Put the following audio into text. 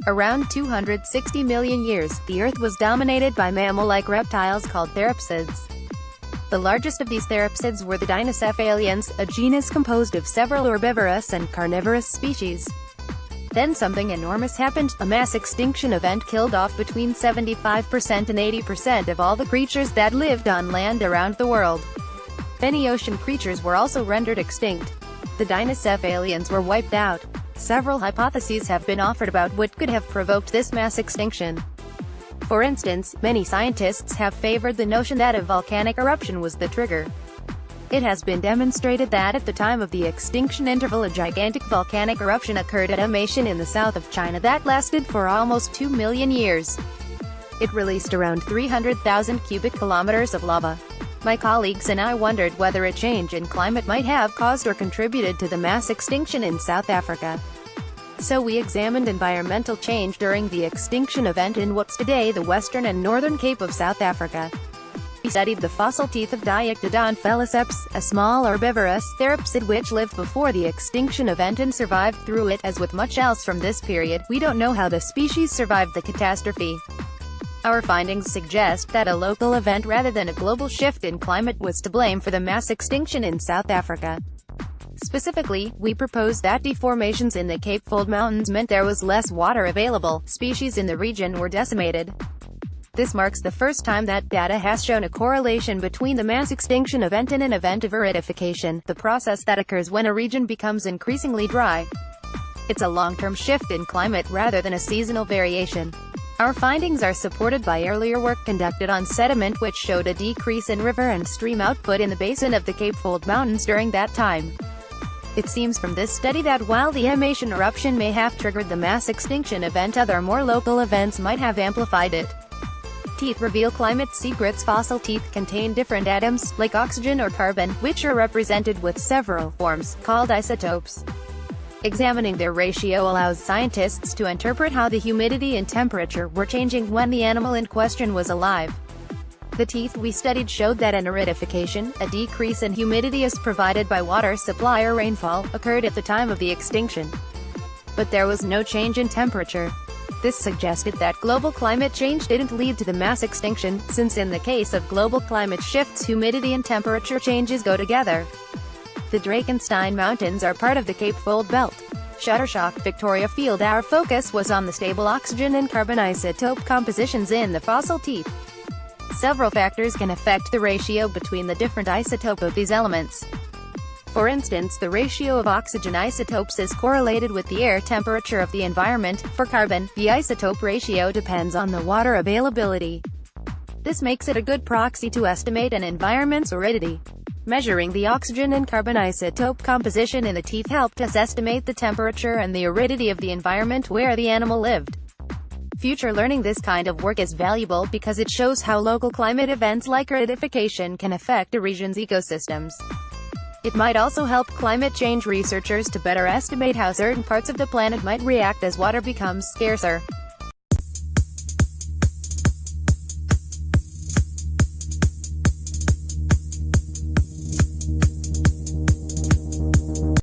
Around 260 million years, the Earth was dominated by mammal-like reptiles called therapsids. The largest of these therapsids were the dinocephalians, a genus composed of several herbivorous and carnivorous species. Then something enormous happened. A mass extinction event killed off between 75% and 80% of all the creatures that lived on land around the world. Many ocean creatures were also rendered extinct. The dinocephalians were wiped out. Several hypotheses have been offered about what could have provoked this mass extinction. For instance, many scientists have favored the notion that a volcanic eruption was the trigger. It has been demonstrated that at the time of the extinction interval a gigantic volcanic eruption occurred at a nation in the south of China that lasted for almost 2 million years. It released around 300,000 cubic kilometers of lava. My colleagues and I wondered whether a change in climate might have caused or contributed to the mass extinction in South Africa. So we examined environmental change during the extinction event in what's today the western and northern Cape of South Africa. We studied the fossil teeth of Dinocephalians, a small herbivorous therapsid which lived before the extinction event and survived through it. As with much else from this period, we don't know how the species survived the catastrophe. Our findings suggest that a local event rather than a global shift in climate was to blame for the mass extinction in South Africa. Specifically, we propose that deformations in the Cape Fold Mountains meant there was less water available. Species in the region were decimated. This marks the first time that data has shown a correlation between the mass extinction event and an event of aridification, the process that occurs when a region becomes increasingly dry. It's a long-term shift in climate rather than a seasonal variation. Our findings are supported by earlier work conducted on sediment which showed a decrease in river and stream output in the basin of the Cape Fold Mountains during that time. It seems from this study that while the Amazon eruption may have triggered the mass extinction event, other more local events might have amplified it. Teeth reveal climate secrets. Fossil teeth contain different atoms, like oxygen or carbon, which are represented with several forms, called isotopes. Examining their ratio allows scientists to interpret how the humidity and temperature were changing when the animal in question was alive. The teeth we studied showed that an aridification, a decrease in humidity as provided by water supply or rainfall, occurred at the time of the extinction. But there was no change in temperature. This suggested that global climate change didn't lead to the mass extinction, since in the case of global climate shifts humidity and temperature changes go together. The Drakenstein Mountains are part of the Cape Fold Belt. Shutterstock, Victoria Field. Our focus was on the stable oxygen and carbon isotope compositions in the fossil teeth. Several factors can affect the ratio between the different isotope of these elements. For instance, the ratio of oxygen isotopes is correlated with the air temperature of the environment. For carbon, the isotope ratio depends on the water availability. This makes it a good proxy to estimate an environment's aridity. Measuring the oxygen and carbon isotope composition in the teeth helped us estimate the temperature and the aridity of the environment where the animal lived. Future learning this kind of work is valuable because it shows how local climate events like aridification can affect a region's ecosystems. It might also help climate change researchers to better estimate how certain parts of the planet might react as water becomes scarcer.